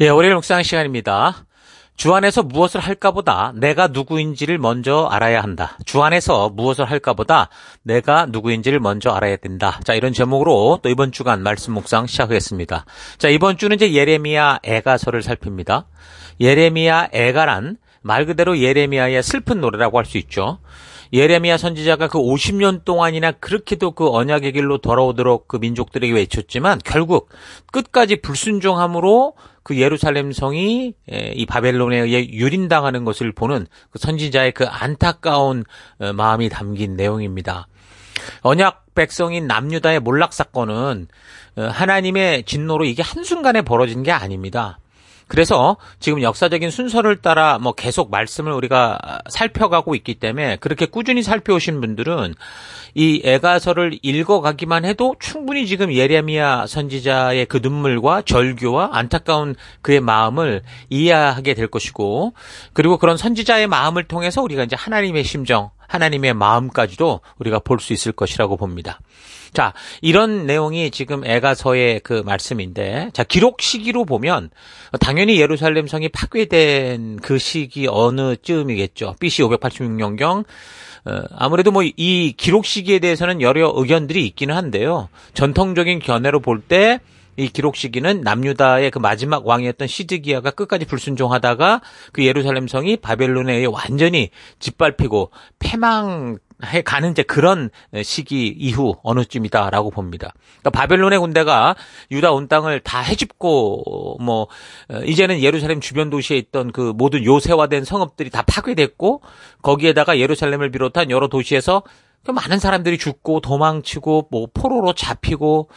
예, 월요일 묵상 시간입니다. 주 안에서 무엇을 할까보다 내가 누구인지를 먼저 알아야 한다. 주 안에서 무엇을 할까보다 내가 누구인지를 먼저 알아야 된다. 자, 이런 제목으로 또 이번 주간 말씀 묵상 시작하겠습니다. 자, 이번 주는 이제 예레미야 애가서를 살핍니다. 예레미야 애가란 말 그대로 예레미야의 슬픈 노래라고 할 수 있죠. 예레미야 선지자가 그 50년 동안이나 그렇게도 그 언약의 길로 돌아오도록 그 민족들에게 외쳤지만 결국 끝까지 불순종함으로 그 예루살렘 성이 이 바벨론에 의해 유린당하는 것을 보는 그 선지자의 그 안타까운 마음이 담긴 내용입니다. 언약 백성인 남유다의 몰락 사건은 하나님의 진노로 이게 한순간에 벌어진 게 아닙니다. 그래서 지금 역사적인 순서를 따라 계속 말씀을 우리가 살펴가고 있기 때문에 그렇게 꾸준히 살펴오신 분들은 이 애가서를 읽어가기만 해도 충분히 지금 예레미야 선지자의 그 눈물과 절규와 안타까운 그의 마음을 이해하게 될 것이고, 그리고 그런 선지자의 마음을 통해서 우리가 이제 하나님의 심정, 하나님의 마음까지도 우리가 볼 수 있을 것이라고 봅니다. 자, 이런 내용이 지금 애가서의 그 말씀인데, 자, 기록 시기로 보면 당연히 예루살렘 성이 파괴된 그 시기 어느 쯤이겠죠. BC 586년경. 아무래도 이 기록 시기에 대해서는 여러 의견들이 있기는 한데요. 전통적인 견해로 볼 때 이 기록 시기는 남유다의 그 마지막 왕이었던 시드기야가 끝까지 불순종하다가 그 예루살렘 성이 바벨론에 의해 완전히 짓밟히고 패망해 가는 이제 그런 시기 이후 어느쯤이다라고 봅니다. 그러니까 바벨론의 군대가 유다 온 땅을 다 해집고 이제는 예루살렘 주변 도시에 있던 그 모든 요새화된 성읍들이 다 파괴됐고, 거기에다가 예루살렘을 비롯한 여러 도시에서 그 많은 사람들이 죽고 도망치고 포로로 잡히고,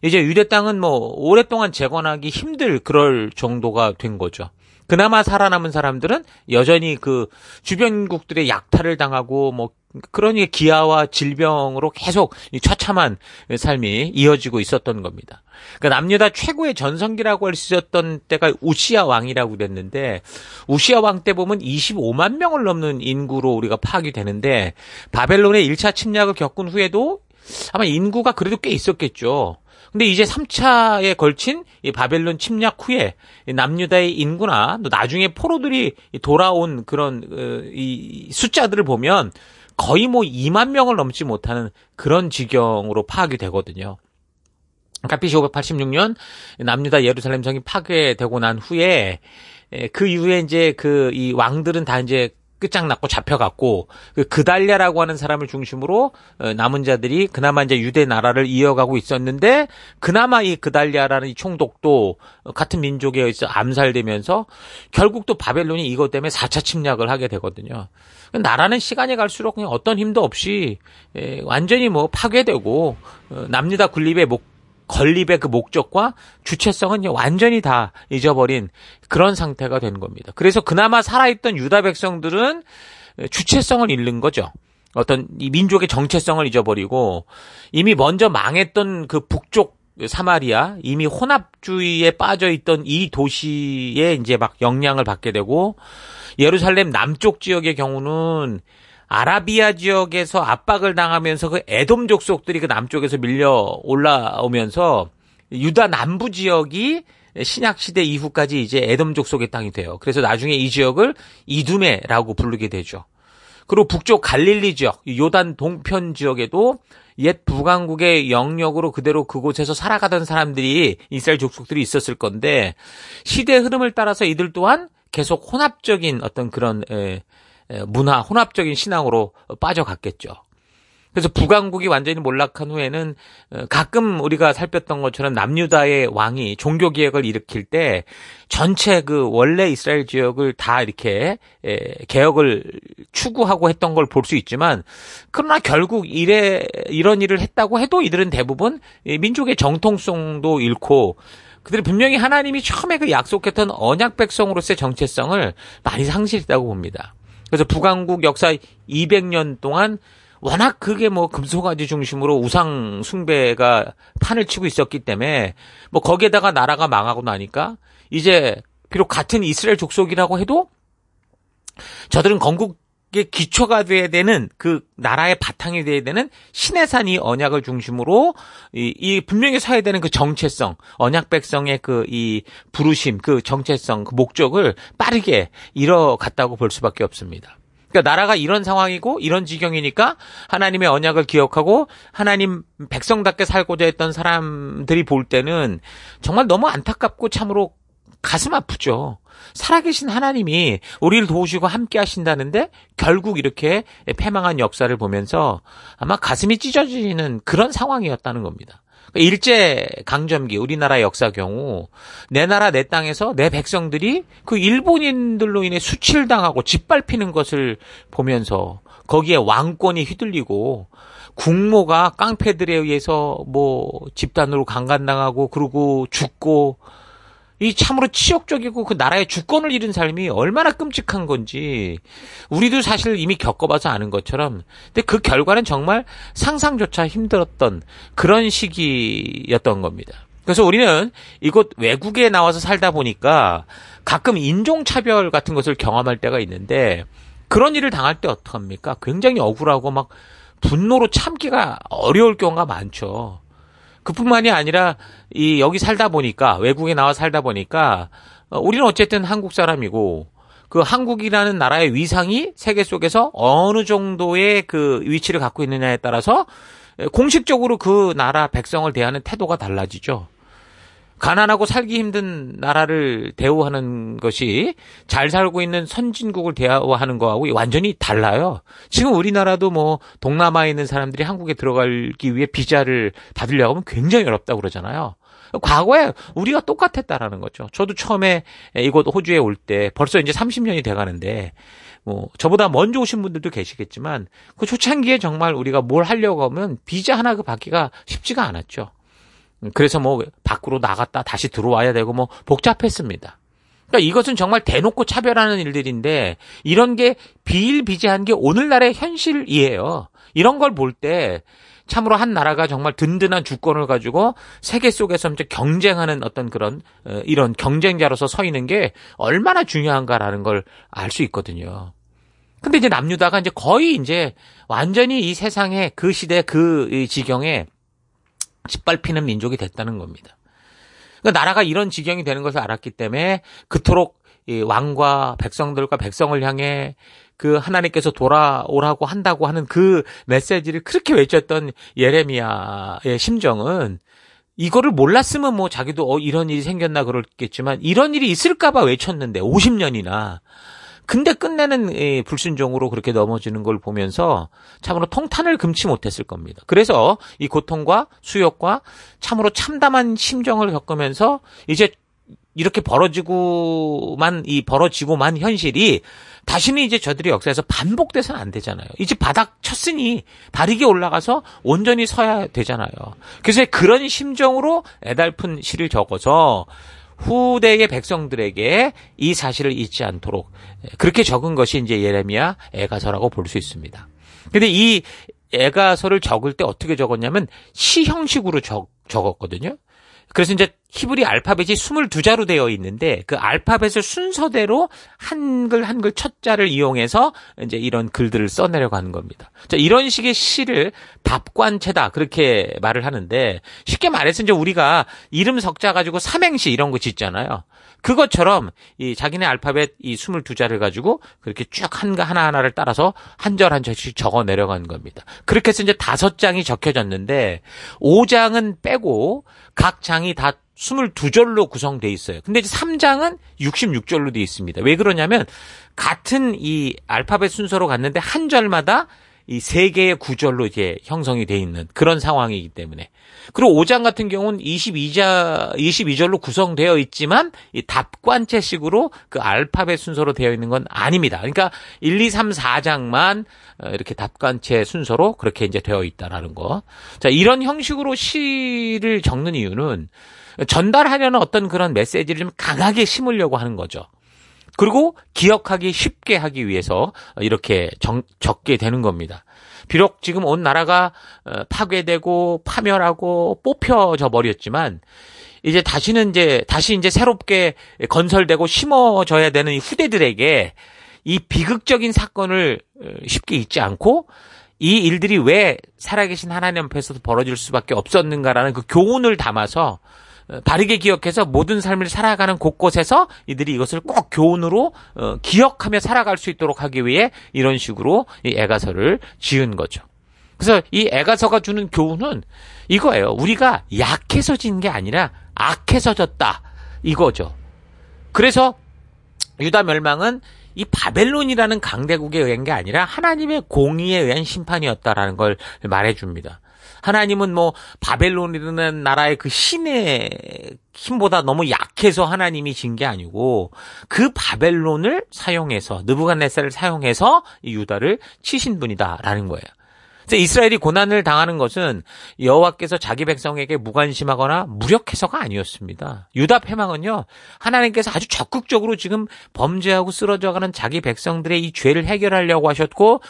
이제 유대 땅은 오랫동안 재건하기 힘들 그럴 정도가 된 거죠. 그나마 살아남은 사람들은 여전히 그 주변국들의 약탈을 당하고 그러니 기아와 질병으로 계속 처참한 삶이 이어지고 있었던 겁니다. 그러니까 남유다 최고의 전성기라고 할 수 있었던 때가 우시야 왕이라고 그랬는데, 우시야 왕 때 보면 25만 명을 넘는 인구로 우리가 파악이 되는데, 바벨론의 1차 침략을 겪은 후에도 아마 인구가 그래도 꽤 있었겠죠. 근데 이제 3차에 걸친 이 바벨론 침략 후에 남유다의 인구나 또 나중에 포로들이 돌아온 그런 이 숫자들을 보면 거의 2만 명을 넘지 못하는 그런 지경으로 파악이 되거든요. 그러니까 BC 586년 남유다 예루살렘 성이 파괴되고 난 후에 그 이후에 이제 이 왕들은 다 이제 끝장났고 잡혀갔고, 그 그달랴라고 하는 사람을 중심으로 남은 자들이 그나마 이제 유대 나라를 이어가고 있었는데, 그나마 이 그달랴라는 이 총독도 같은 민족에 의해서 암살되면서 결국 또 바벨론이 이것 때문에 4차 침략을 하게 되거든요. 나라는 시간이 갈수록 그냥 어떤 힘도 없이 완전히 파괴되고, 남유다 건립의 그 목적과 주체성은 완전히 다 잊어버린 그런 상태가 된 겁니다. 그래서 그나마 살아있던 유다 백성들은 주체성을 잃는 거죠. 어떤 이 민족의 정체성을 잊어버리고, 이미 먼저 망했던 그 북쪽 사마리아, 이미 혼합주의에 빠져있던 이 도시에 이제 영향을 받게 되고, 예루살렘 남쪽 지역의 경우는 아라비아 지역에서 압박을 당하면서 그 에돔 족속들이 그 남쪽에서 밀려 올라오면서 유다 남부 지역이 신약 시대 이후까지 이제 에돔 족속의 땅이 돼요. 그래서 나중에 이 지역을 이두메라고 부르게 되죠. 그리고 북쪽 갈릴리 지역, 요단 동편 지역에도 옛 북왕국의 영역으로 그대로 그곳에서 살아가던 사람들이, 이스라엘 족속들이 있었을 건데, 시대의 흐름을 따라서 이들 또한 계속 혼합적인 어떤 그런 문화, 혼합적인 신앙으로 빠져갔겠죠. 그래서 북왕국이 완전히 몰락한 후에는 가끔 우리가 살폈던 것처럼 남유다의 왕이 종교개혁을 일으킬 때 전체 그 원래 이스라엘 지역을 다 이렇게 개혁을 추구하고 했던 걸 볼 수 있지만, 그러나 결국 이런 일을 했다고 해도 이들은 대부분 민족의 정통성도 잃고, 그들이 분명히 하나님이 처음에 그 약속했던 언약 백성으로서의 정체성을 많이 상실했다고 봅니다. 그래서 북왕국 역사 200년 동안 워낙 그게 금송아지 중심으로 우상 숭배가 판을 치고 있었기 때문에 거기에다가 나라가 망하고 나니까 이제 비록 같은 이스라엘 족속이라고 해도 저들은 건국 기초가 돼야 되는 그 나라의 바탕이 돼야 되는 신해산 이 언약을 중심으로 이 분명히 서야 되는 그 정체성, 언약 백성의 그 이 부르심, 그 정체성, 그 목적을 빠르게 이뤄갔다고 볼 수밖에 없습니다. 그러니까 나라가 이런 상황이고 이런 지경이니까 하나님의 언약을 기억하고 하나님 백성답게 살고자 했던 사람들이 볼 때는 정말 너무 안타깝고 참으로 가슴 아프죠. 살아계신 하나님이 우리를 도우시고 함께 하신다는데 결국 이렇게 패망한 역사를 보면서 아마 가슴이 찢어지는 그런 상황이었다는 겁니다. 일제강점기 우리나라 역사 경우 내 나라 내 땅에서 내 백성들이 그 일본인들로 인해 수칠당하고 짓밟히는 것을 보면서 거기에 왕권이 휘둘리고 국모가 깡패들에 의해서 뭐 집단으로 강간당하고 그러고 죽고 이 참으로 치욕적이고 그 나라의 주권을 잃은 삶이 얼마나 끔찍한 건지 우리도 사실 이미 겪어봐서 아는 것처럼 근데 그 결과는 정말 상상조차 힘들었던 그런 시기였던 겁니다. 그래서 우리는 이곳 외국에 나와서 살다 보니까 가끔 인종차별 같은 것을 경험할 때가 있는데 그런 일을 당할 때 어떡합니까? 굉장히 억울하고 막 분노로 참기가 어려울 경우가 많죠. 그뿐만이 아니라 여기 살다 보니까 외국에 나와 살다 보니까 우리는 어쨌든 한국 사람이고 그 한국이라는 나라의 위상이 세계 속에서 어느 정도의 그 위치를 갖고 있느냐에 따라서 공식적으로 그 나라 백성을 대하는 태도가 달라지죠. 가난하고 살기 힘든 나라를 대우하는 것이 잘 살고 있는 선진국을 대우하는 거하고 완전히 달라요. 지금 우리나라도 뭐 동남아에 있는 사람들이 한국에 들어가기 위해 비자를 받으려고 하면 굉장히 어렵다고 그러잖아요. 과거에 우리가 똑같았다라는 거죠. 저도 처음에 이곳 호주에 올 때 벌써 이제 30년이 돼 가는데 뭐 저보다 먼저 오신 분들도 계시겠지만 그 초창기에 정말 우리가 뭘 하려고 하면 비자 하나 그 받기가 쉽지가 않았죠. 그래서 뭐 밖으로 나갔다 다시 들어와야 되고 뭐 복잡했습니다. 그러니까 이것은 정말 대놓고 차별하는 일들인데 이런 게 비일비재한 게 오늘날의 현실이에요. 이런 걸 볼 때 참으로 한 나라가 정말 든든한 주권을 가지고 세계 속에서 이제 경쟁하는 어떤 그런 이런 경쟁자로서 서 있는 게 얼마나 중요한가라는 걸 알 수 있거든요. 근데 이제 남유다가 이제 거의 이제 완전히 이 세상에 그 시대 그 지경에 짓밟히는 민족이 됐다는 겁니다. 그러니까 나라가 이런 지경이 되는 것을 알았기 때문에 그토록 이 왕과 백성들과 백성을 향해 그 하나님께서 돌아오라고 한다고 하는 그 메시지를 그렇게 외쳤던 예레미야의 심정은 이거를 몰랐으면 뭐 자기도 이런 일이 생겼나 그렇겠지만 이런 일이 있을까봐 외쳤는데 50년이나 근데 끝내는 불순종으로 그렇게 넘어지는 걸 보면서 참으로 통탄을 금치 못했을 겁니다. 그래서 이 고통과 수욕과 참으로 참담한 심정을 겪으면서 이제 이렇게 벌어지고만 현실이 다시는 이제 저들의 역사에서 반복돼서는 안 되잖아요. 이제 바닥 쳤으니 다리게 올라가서 온전히 서야 되잖아요. 그래서 그런 심정으로 애달픈 시를 적어서 후대의 백성들에게 이 사실을 잊지 않도록 그렇게 적은 것이 이제 예레미야 애가서라고 볼 수 있습니다. 근데 이 애가서를 적을 때 어떻게 적었냐면 시 형식으로 적었거든요. 그래서 이제 히브리 알파벳이 22자로 되어 있는데 그 알파벳을 순서대로 한글 첫 자를 이용해서 이제 이런 글들을 써내려고 하는 겁니다. 자, 이런 식의 시를 답관체다 그렇게 말을 하는데 쉽게 말해서 이제 우리가 이름 석자 가지고 삼행시 이런 거 짓잖아요. 그것처럼 이 자기네 알파벳 이 22자를 가지고 그렇게 쭉 하나하나를 따라서 한 절 한 절씩 적어 내려가는 겁니다. 그렇게 해서 이제 5장이 적혀졌는데 5장은 빼고 각 장이 다 22절로 구성되어 있어요. 근데 이제 3장은 66절로 되어 있습니다. 왜 그러냐면 같은 이 알파벳 순서로 갔는데 한 절마다 이 3개의 구절로 이제 형성이 되어 있는 그런 상황이기 때문에. 그리고 5장 같은 경우는 22절로 구성되어 있지만 이 답관체식으로 그 알파벳 순서로 되어 있는 건 아닙니다. 그러니까 1, 2, 3, 4장만 이렇게 답관체 순서로 그렇게 이제 되어 있다라는 거. 자, 이런 형식으로 시를 적는 이유는 전달하려는 어떤 그런 메시지를 좀 강하게 심으려고 하는 거죠. 그리고 기억하기 쉽게 하기 위해서 이렇게 적게 되는 겁니다. 비록 지금 온 나라가 파괴되고 파멸하고 뽑혀져 버렸지만 이제 다시 이제 새롭게 건설되고 심어져야 되는 이 후대들에게 이 비극적인 사건을 쉽게 잊지 않고 이 일들이 왜 살아계신 하나님 앞에서도 벌어질 수밖에 없었는가라는 그 교훈을 담아서 바르게 기억해서 모든 삶을 살아가는 곳곳에서 이들이 이것을 꼭 교훈으로 기억하며 살아갈 수 있도록 하기 위해 이런 식으로 이 애가서를 지은 거죠. 그래서 이 애가서가 주는 교훈은 이거예요. 우리가 약해서 진 게 아니라 악해서 졌다. 이거죠. 그래서 유다 멸망은 이 바벨론이라는 강대국에 의한 게 아니라 하나님의 공의에 의한 심판이었다라는 걸 말해줍니다. 하나님은 뭐 바벨론이라는 나라의 그 신의 힘보다 너무 약해서 하나님이 진 게 아니고 그 바벨론을 사용해서 느부갓네살을 사용해서 이 유다를 치신 분이다라는 거예요. 그래서 이스라엘이 고난을 당하는 것은 여호와께서 자기 백성에게 무관심하거나 무력해서가 아니었습니다. 유다 패망은요, 하나님께서 아주 적극적으로 지금 범죄하고 쓰러져가는 자기 백성들의 이 죄를 해결하려고 하셨고,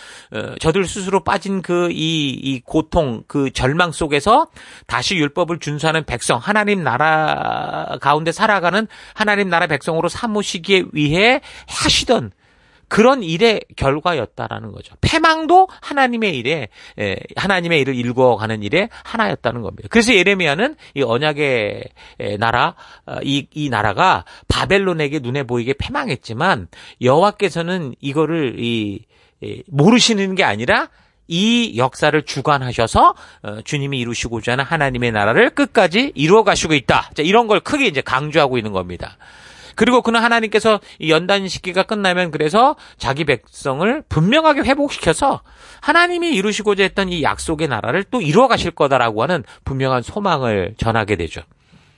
저들 스스로 빠진 이 고통, 그 절망 속에서 다시 율법을 준수하는 백성, 하나님 나라 가운데 살아가는 하나님 나라 백성으로 삼으시기 위해 하시던 그런 일의 결과였다라는 거죠. 패망도 하나님의 일을 일구어가는 일의 하나였다는 겁니다. 그래서 예레미야는 이 언약의 나라, 이 나라가 바벨론에게 눈에 보이게 패망했지만 여호와께서는 이거를 모르시는 게 아니라 이 역사를 주관하셔서 주님이 이루시고자 하는 하나님의 나라를 끝까지 이루어 가시고 있다. 자, 이런 걸 크게 이제 강조하고 있는 겁니다. 그리고 그는 하나님께서 이 연단 시기가 끝나면 그래서 자기 백성을 분명하게 회복시켜서 하나님이 이루시고자 했던 이 약속의 나라를 또 이루어 가실 거다라고 하는 분명한 소망을 전하게 되죠.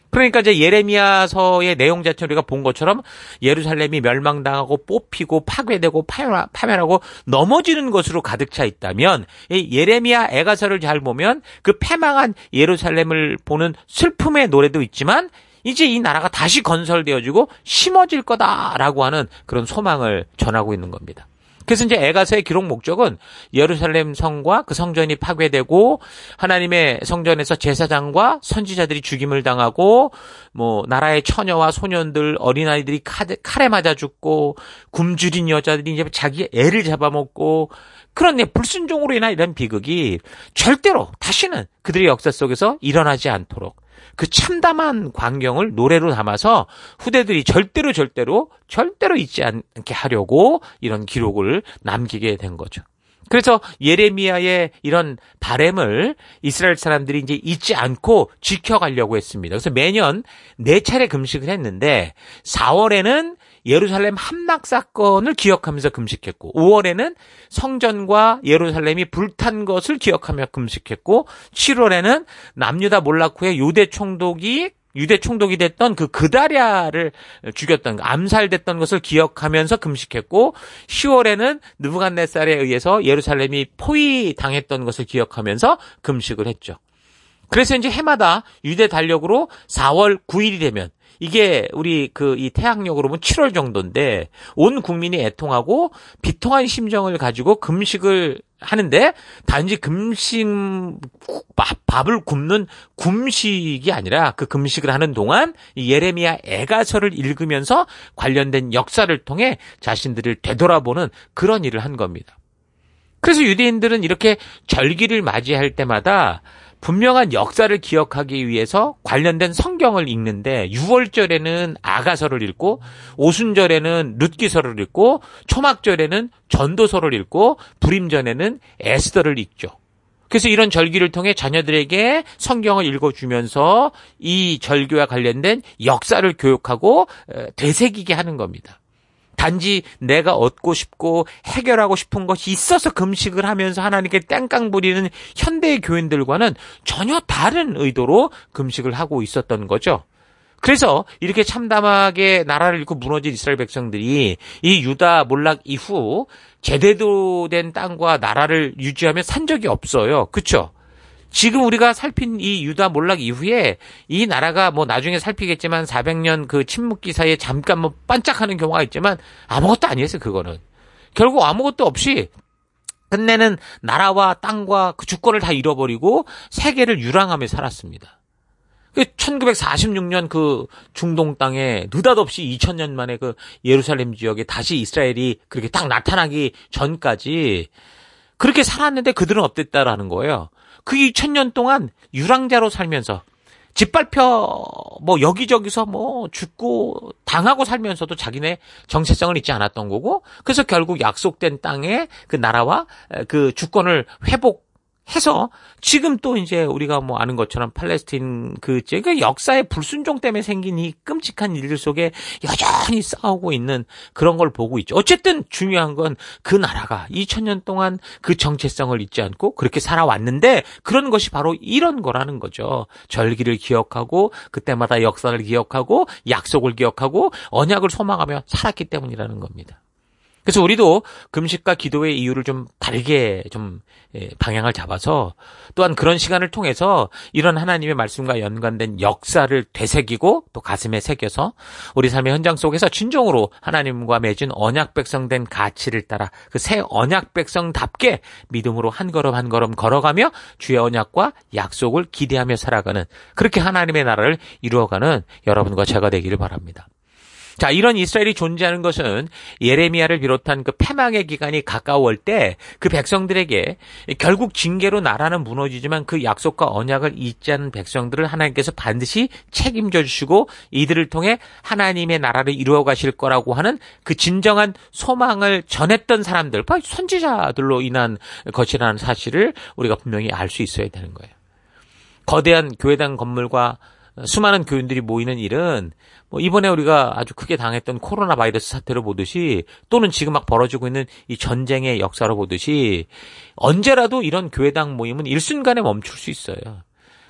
그러니까 이제 예레미야서의 내용 자체를 우리가 본 것처럼 예루살렘이 멸망당하고 뽑히고 파괴되고 파멸하고 넘어지는 것으로 가득 차 있다면 이 예레미야 애가서를 잘 보면 그 패망한 예루살렘을 보는 슬픔의 노래도 있지만 이제 이 나라가 다시 건설되어지고 심어질 거다라고 하는 그런 소망을 전하고 있는 겁니다. 그래서 이제 애가서의 기록 목적은 예루살렘 성과 그 성전이 파괴되고 하나님의 성전에서 제사장과 선지자들이 죽임을 당하고 뭐 나라의 처녀와 소년들 어린아이들이 칼에 맞아 죽고 굶주린 여자들이 이제 자기 애를 잡아먹고 그런 불순종으로 인한 이런 비극이 절대로 다시는 그들의 역사 속에서 일어나지 않도록 그 참담한 광경을 노래로 담아서 후대들이 절대로 잊지 않게 하려고 이런 기록을 남기게 된 거죠. 그래서 예레미야의 이런 바램을 이스라엘 사람들이 이제 잊지 않고 지켜가려고 했습니다. 그래서 매년 4차례 금식을 했는데 4월에는 예루살렘 함락 사건을 기억하면서 금식했고 5월에는 성전과 예루살렘이 불탄 것을 기억하며 금식했고 7월에는 남유다 몰락 후에 유대 총독이 됐던 그 그다랴를 죽였던 암살됐던 것을 기억하면서 금식했고 10월에는 느부갓네살에 의해서 예루살렘이 포위당했던 것을 기억하면서 금식을 했죠. 그래서 이제 해마다 유대 달력으로 4월 9일이 되면 이게 우리 이 태양력으로 보면 7월 정도인데 온 국민이 애통하고 비통한 심정을 가지고 금식을 하는데 단지 밥을 굶는 굶식이 아니라 그 금식을 하는 동안 이 예레미야 애가서를 읽으면서 관련된 역사를 통해 자신들을 되돌아보는 그런 일을 한 겁니다. 그래서 유대인들은 이렇게 절기를 맞이할 때마다 분명한 역사를 기억하기 위해서 관련된 성경을 읽는데 6월절에는 아가서를 읽고 오순절에는 룻기서를 읽고 초막절에는 전도서를 읽고 불임전에는 에스더를 읽죠. 그래서 이런 절기를 통해 자녀들에게 성경을 읽어주면서 이 절기와 관련된 역사를 교육하고 되새기게 하는 겁니다. 단지 내가 얻고 싶고 해결하고 싶은 것이 있어서 금식을 하면서 하나님께 땡깡 부리는 현대의 교인들과는 전혀 다른 의도로 금식을 하고 있었던 거죠. 그래서 이렇게 참담하게 나라를 잃고 무너진 이스라엘 백성들이 이 유다 몰락 이후 제대로 된 땅과 나라를 유지하며 산 적이 없어요. 그렇죠? 지금 우리가 살핀 이 유다 몰락 이후에 이 나라가 뭐 나중에 살피겠지만 400년 그 침묵기 사이에 잠깐 뭐 반짝하는 경우가 있지만 아무것도 아니었어요. 그거는 결국 아무것도 없이 끝내는 나라와 땅과 그 주권을 다 잃어버리고 세계를 유랑하며 살았습니다. 1946년 그 중동 땅에 느닷없이 2000년 만에 그 예루살렘 지역에 다시 이스라엘이 그렇게 딱 나타나기 전까지 그렇게 살았는데 그들은 어땠다라는 거예요. 그 2000년 동안 유랑자로 살면서 짓밟혀 여기저기서 죽고 당하고 살면서도 자기네 정체성을 잊지 않았던 거고, 그래서 결국 약속된 땅에 그 나라와 그 주권을 회복해서 지금 또 이제 우리가 아는 것처럼 팔레스틴 그 역사의 불순종 때문에 생긴 이 끔찍한 일들 속에 여전히 싸우고 있는 그런 걸 보고 있죠. 어쨌든 중요한 건 그 나라가 2000년 동안 그 정체성을 잊지 않고 그렇게 살아왔는데, 그런 것이 바로 이런 거라는 거죠. 절기를 기억하고 그때마다 역사를 기억하고 약속을 기억하고 언약을 소망하며 살았기 때문이라는 겁니다. 그래서 우리도 금식과 기도의 이유를 좀 다르게 방향을 잡아서, 또한 그런 시간을 통해서 이런 하나님의 말씀과 연관된 역사를 되새기고 또 가슴에 새겨서 우리 삶의 현장 속에서 진정으로 하나님과 맺은 언약 백성된 가치를 따라 그 새 언약 백성답게 믿음으로 한 걸음 한 걸음 걸어가며 주의 언약과 약속을 기대하며 살아가는, 그렇게 하나님의 나라를 이루어가는 여러분과 제가 되기를 바랍니다. 자, 이런 이스라엘이 존재하는 것은 예레미야를 비롯한 그 패망의 기간이 가까워올 때 그 백성들에게 결국 징계로 나라는 무너지지만 그 약속과 언약을 잊지 않은 백성들을 하나님께서 반드시 책임져 주시고 이들을 통해 하나님의 나라를 이루어 가실 거라고 하는 그 진정한 소망을 전했던 사람들, 바로 선지자들로 인한 것이라는 사실을 우리가 분명히 알 수 있어야 되는 거예요. 거대한 교회당 건물과 수많은 교인들이 모이는 일은 이번에 우리가 아주 크게 당했던 코로나 바이러스 사태로 보듯이, 또는 지금 막 벌어지고 있는 이 전쟁의 역사로 보듯이 언제라도 이런 교회당 모임은 일순간에 멈출 수 있어요.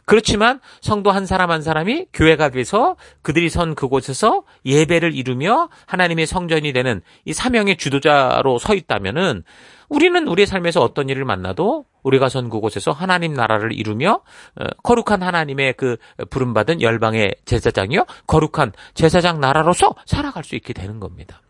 그렇지만 성도 한 사람 한 사람이 교회가 돼서 그들이 선 그곳에서 예배를 이루며 하나님의 성전이 되는 이 사명의 주도자로 서 있다면은, 우리는 우리의 삶에서 어떤 일을 만나도 우리가 선 그곳에서 하나님 나라를 이루며 거룩한 하나님의 그 부름받은 열방의 제사장이요, 거룩한 제사장 나라로서 살아갈 수 있게 되는 겁니다.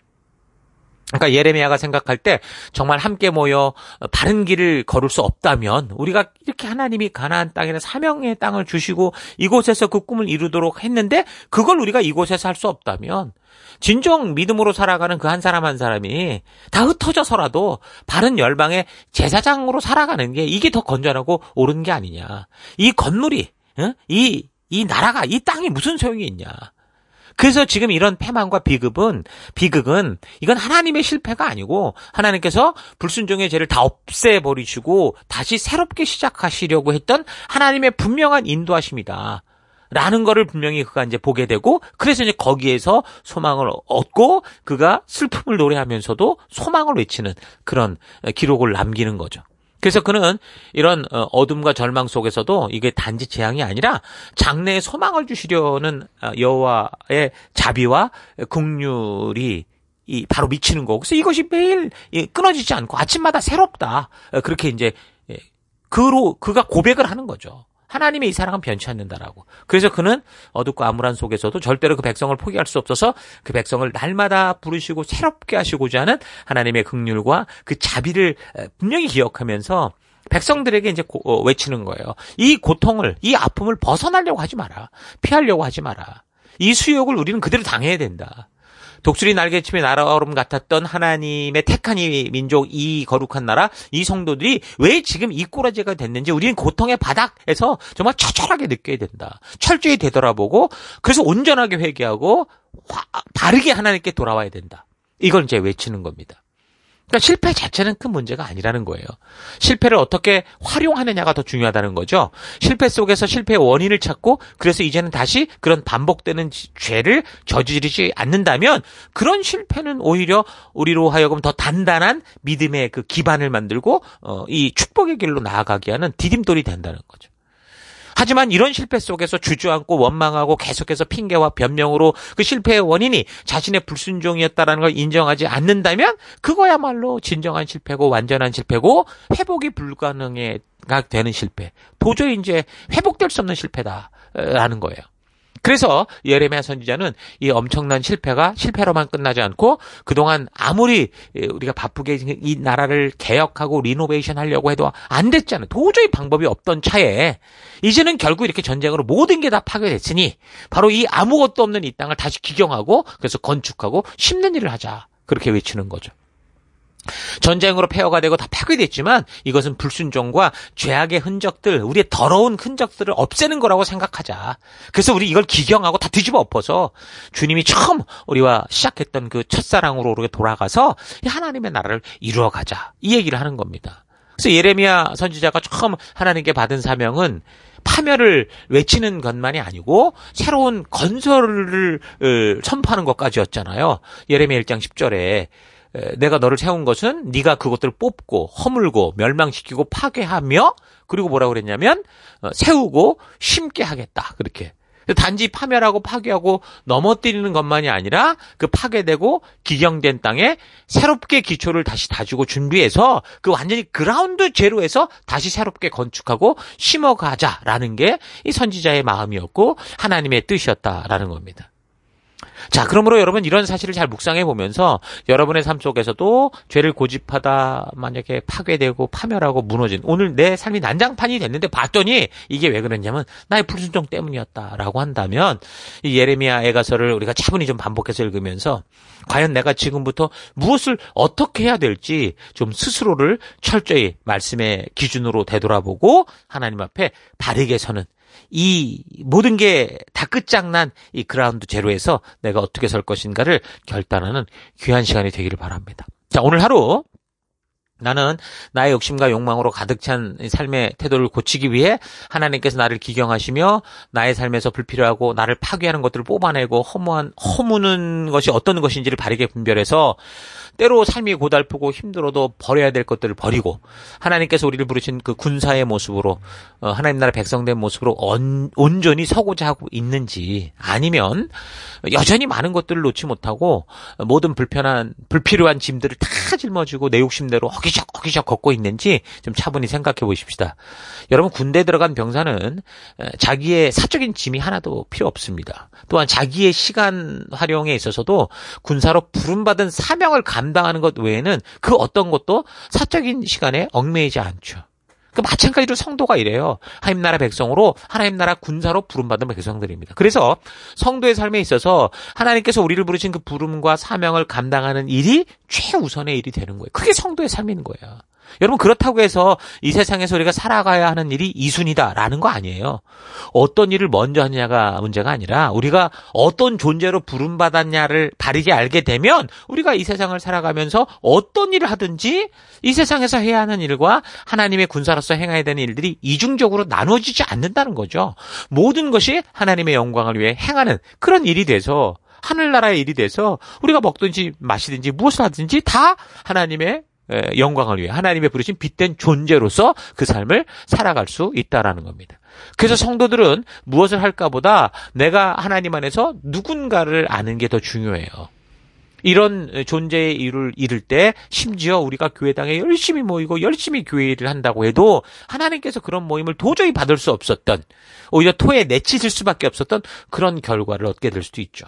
그러니까 예레미야가 생각할 때 정말 함께 모여 바른 길을 걸을 수 없다면, 우리가 이렇게 하나님이 가나안 땅에는 사명의 땅을 주시고 이곳에서 그 꿈을 이루도록 했는데 그걸 우리가 이곳에서 할 수 없다면, 진정 믿음으로 살아가는 그 한 사람 한 사람이 다 흩어져서라도 바른 열방의 제사장으로 살아가는 게 이게 더 건전하고 옳은 게 아니냐. 이 건물이, 이 나라가, 이 땅이 무슨 소용이 있냐. 그래서 지금 이런 패망과 비극은 이건 하나님의 실패가 아니고 하나님께서 불순종의 죄를 다 없애버리시고 다시 새롭게 시작하시려고 했던 하나님의 분명한 인도하심이다 라는 거를 분명히 그가 이제 보게 되고, 그래서 이제 거기에서 소망을 얻고 그가 슬픔을 노래하면서도 소망을 외치는 그런 기록을 남기는 거죠. 그래서 그는 이런 어둠과 절망 속에서도 이게 단지 재앙이 아니라 장래에 소망을 주시려는 여호와의 자비와 긍휼이 바로 미치는 거고, 그래서 이것이 매일 끊어지지 않고 아침마다 새롭다. 그렇게 이제 그가 고백을 하는 거죠. 하나님의 이 사랑은 변치 않는다라고. 그래서 그는 어둡고 암울한 속에서도 절대로 그 백성을 포기할 수 없어서 그 백성을 날마다 부르시고 새롭게 하시고자 하는 하나님의 긍휼과 그 자비를 분명히 기억하면서 백성들에게 이제 외치는 거예요. 이 고통을, 이 아픔을 벗어나려고 하지 마라. 피하려고 하지 마라. 이 수욕을 우리는 그대로 당해야 된다. 독수리 날개침의 나라름 같았던 하나님의 택한 이 민족, 이 거룩한 나라, 이 성도들이 왜 지금 이 꼬라지가 됐는지 우리는 고통의 바닥에서 정말 처절하게 느껴야 된다. 철저히 되돌아보고, 그래서 온전하게 회개하고 바르게 하나님께 돌아와야 된다. 이걸 이제 외치는 겁니다. 그러니까 실패 자체는 큰 문제가 아니라는 거예요. 실패를 어떻게 활용하느냐가 더 중요하다는 거죠. 실패 속에서 실패의 원인을 찾고, 그래서 이제는 다시 그런 반복되는 죄를 저지르지 않는다면 그런 실패는 오히려 우리로 하여금 더 단단한 믿음의 그 기반을 만들고 이 축복의 길로 나아가게 하는 디딤돌이 된다는 거죠. 하지만 이런 실패 속에서 주저앉고 원망하고 계속해서 핑계와 변명으로 그 실패의 원인이 자신의 불순종이었다는 걸 인정하지 않는다면 그거야말로 진정한 실패고 완전한 실패고 회복이 불가능하게 되는 실패. 도저히 이제 회복될 수 없는 실패다라는 거예요. 그래서 예레미야 선지자는 이 엄청난 실패가 실패로만 끝나지 않고 그동안 아무리 우리가 바쁘게 이 나라를 개혁하고 리노베이션 하려고 해도 안 됐잖아요. 도저히 방법이 없던 차에 이제는 결국 이렇게 전쟁으로 모든 게 다 파괴됐으니 바로 이 아무것도 없는 이 땅을 다시 기경하고 그래서 건축하고 심는 일을 하자. 그렇게 외치는 거죠. 전쟁으로 폐허가 되고 다 파괴됐지만 이것은 불순종과 죄악의 흔적들, 우리의 더러운 흔적들을 없애는 거라고 생각하자. 그래서 우리 이걸 기경하고 다 뒤집어 엎어서 주님이 처음 우리와 시작했던 그 첫사랑으로 우리가 돌아가서 하나님의 나라를 이루어가자. 이 얘기를 하는 겁니다. 그래서 예레미야 선지자가 처음 하나님께 받은 사명은 파멸을 외치는 것만이 아니고 새로운 건설을 선포하는 것까지였잖아요. 예레미야 1장 10절에 내가 너를 세운 것은 네가 그것들을 뽑고 허물고 멸망시키고 파괴하며 그리고 뭐라고 그랬냐면 세우고 심게 하겠다. 그렇게. 단지 파멸하고 파괴하고 넘어뜨리는 것만이 아니라 그 파괴되고 기경된 땅에 새롭게 기초를 다시 다지고 준비해서 그 완전히 그라운드 제로에서 다시 새롭게 건축하고 심어가자라는 게 이 선지자의 마음이었고 하나님의 뜻이었다라는 겁니다. 자, 그러므로 여러분 이런 사실을 잘 묵상해 보면서 여러분의 삶 속에서도 죄를 고집하다 만약에 파괴되고 파멸하고 무너진 오늘 내 삶이 난장판이 됐는데 봤더니 이게 왜 그랬냐면 나의 불순종 때문이었다라고 한다면 이 예레미야 애가서를 우리가 차분히 좀 반복해서 읽으면서 과연 내가 지금부터 무엇을 어떻게 해야 될지 좀 스스로를 철저히 말씀의 기준으로 되돌아보고 하나님 앞에 바르게 서는 이 모든 게 다 끝장난 이 그라운드 제로에서 내가 어떻게 설 것인가를 결단하는 귀한 시간이 되기를 바랍니다. 자, 오늘 하루 나는 나의 욕심과 욕망으로 가득 찬 삶의 태도를 고치기 위해 하나님께서 나를 기경하시며 나의 삶에서 불필요하고 나를 파괴하는 것들을 뽑아내고 허무는 것이 어떤 것인지를 바르게 분별해서 때로 삶이 고달프고 힘들어도 버려야 될 것들을 버리고 하나님께서 우리를 부르신 그 군사의 모습으로 하나님 나라 백성된 모습으로 온전히 서고자 하고 있는지 아니면 여전히 많은 것들을 놓지 못하고 모든 불필요한 짐들을 다 짊어지고 내 욕심대로 허기적 걷고 있는지 좀 차분히 생각해 보십시다. 여러분 군대 들어간 병사는 자기의 사적인 짐이 하나도 필요 없습니다. 또한 자기의 시간 활용에 있어서도 군사로 부름받은 사명을 감당하는 것 외에는 그 어떤 것도 사적인 시간에 얽매이지 않죠. 마찬가지로 성도가 이래요. 하나님 나라 백성으로 하나님 나라 군사로 부름받은 백성들입니다. 그래서 성도의 삶에 있어서 하나님께서 우리를 부르신 그 부름과 사명을 감당하는 일이 최우선의 일이 되는 거예요. 그게 성도의 삶인 거예요. 여러분 그렇다고 해서 이 세상에서 우리가 살아가야 하는 일이 2순위다라는 거 아니에요. 어떤 일을 먼저 하느냐가 문제가 아니라 우리가 어떤 존재로 부름받았냐를 바르게 알게 되면 우리가 이 세상을 살아가면서 어떤 일을 하든지 이 세상에서 해야 하는 일과 하나님의 군사로서 행해야 되는 일들이 이중적으로 나눠지지 않는다는 거죠. 모든 것이 하나님의 영광을 위해 행하는 그런 일이 돼서 하늘나라의 일이 돼서 우리가 먹든지 마시든지 무엇을 하든지 다 하나님의 영광을 위해 하나님의 부르신 빛된 존재로서 그 삶을 살아갈 수 있다라는 겁니다. 그래서 성도들은 무엇을 할까보다 내가 하나님 안에서 누군가를 아는 게 더 중요해요. 이런 존재의 일을 이룰 때 심지어 우리가 교회당에 열심히 모이고 열심히 교회 일을 한다고 해도 하나님께서 그런 모임을 도저히 받을 수 없었던 오히려 토에 내치실 수밖에 없었던 그런 결과를 얻게 될 수도 있죠.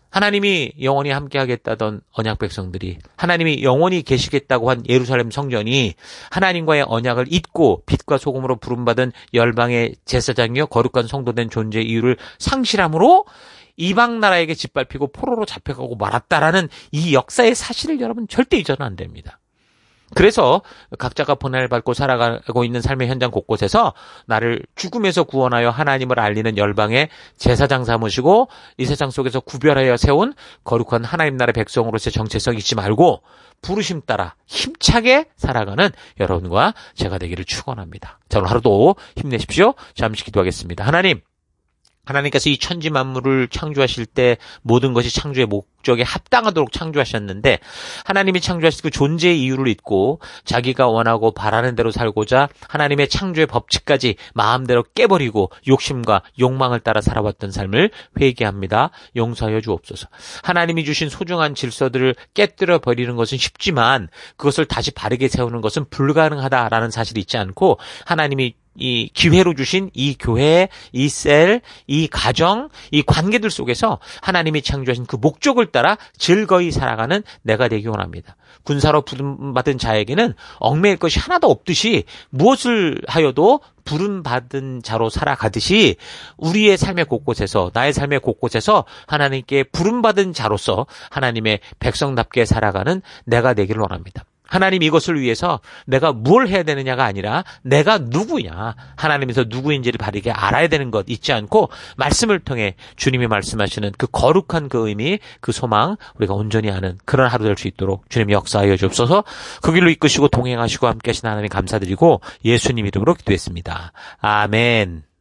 하나님이 영원히 함께하겠다던 언약 백성들이 하나님이 영원히 계시겠다고 한 예루살렘 성전이 하나님과의 언약을 잊고 빛과 소금으로 부름받은 열방의 제사장이요 거룩한 성도된 존재의 이유를 상실함으로 이방 나라에게 짓밟히고 포로로 잡혀가고 말았다라는 이 역사의 사실을 여러분 절대 잊어는 안 됩니다. 그래서 각자가 고난을 받고 살아가고 있는 삶의 현장 곳곳에서 나를 죽음에서 구원하여 하나님을 알리는 열방의 제사장 삼으시고 이 세상 속에서 구별하여 세운 거룩한 하나님 나라의 백성으로서의 정체성 잊지 말고 부르심 따라 힘차게 살아가는 여러분과 제가 되기를 축원합니다. 자, 오늘 하루도 힘내십시오. 잠시 기도하겠습니다. 하나님께서 이 천지 만물을 창조하실 때 모든 것이 창조의 목적에 합당하도록 창조하셨는데 하나님이 창조하신 그 존재의 이유를 잊고 자기가 원하고 바라는 대로 살고자 하나님의 창조의 법칙까지 마음대로 깨버리고 욕심과 욕망을 따라 살아왔던 삶을 회개합니다. 용서하여 주옵소서. 하나님이 주신 소중한 질서들을 깨뜨려 버리는 것은 쉽지만 그것을 다시 바르게 세우는 것은 불가능하다라는 사실이 있지 않고 하나님이 이 기회로 주신 이 교회, 이 셀, 이 가정, 이 관계들 속에서 하나님이 창조하신 그 목적을 따라 즐거이 살아가는 내가 되기 원합니다. 군사로 부름받은 자에게는 얽매일 것이 하나도 없듯이 무엇을 하여도 부름받은 자로 살아가듯이 우리의 삶의 곳곳에서, 나의 삶의 곳곳에서 하나님께 부름받은 자로서 하나님의 백성답게 살아가는 내가 되기를 원합니다. 하나님 이것을 위해서 내가 뭘 해야 되느냐가 아니라 내가 누구냐, 하나님에서 누구인지를 바르게 알아야 되는 것 잊지 않고 말씀을 통해 주님이 말씀하시는 그 거룩한 그 의미, 그 소망 우리가 온전히 아는 그런 하루 될 수 있도록 주님 역사하여 주옵소서. 그 길로 이끄시고 동행하시고 함께 하신 하나님 감사드리고 예수님 이름으로 기도했습니다. 아멘.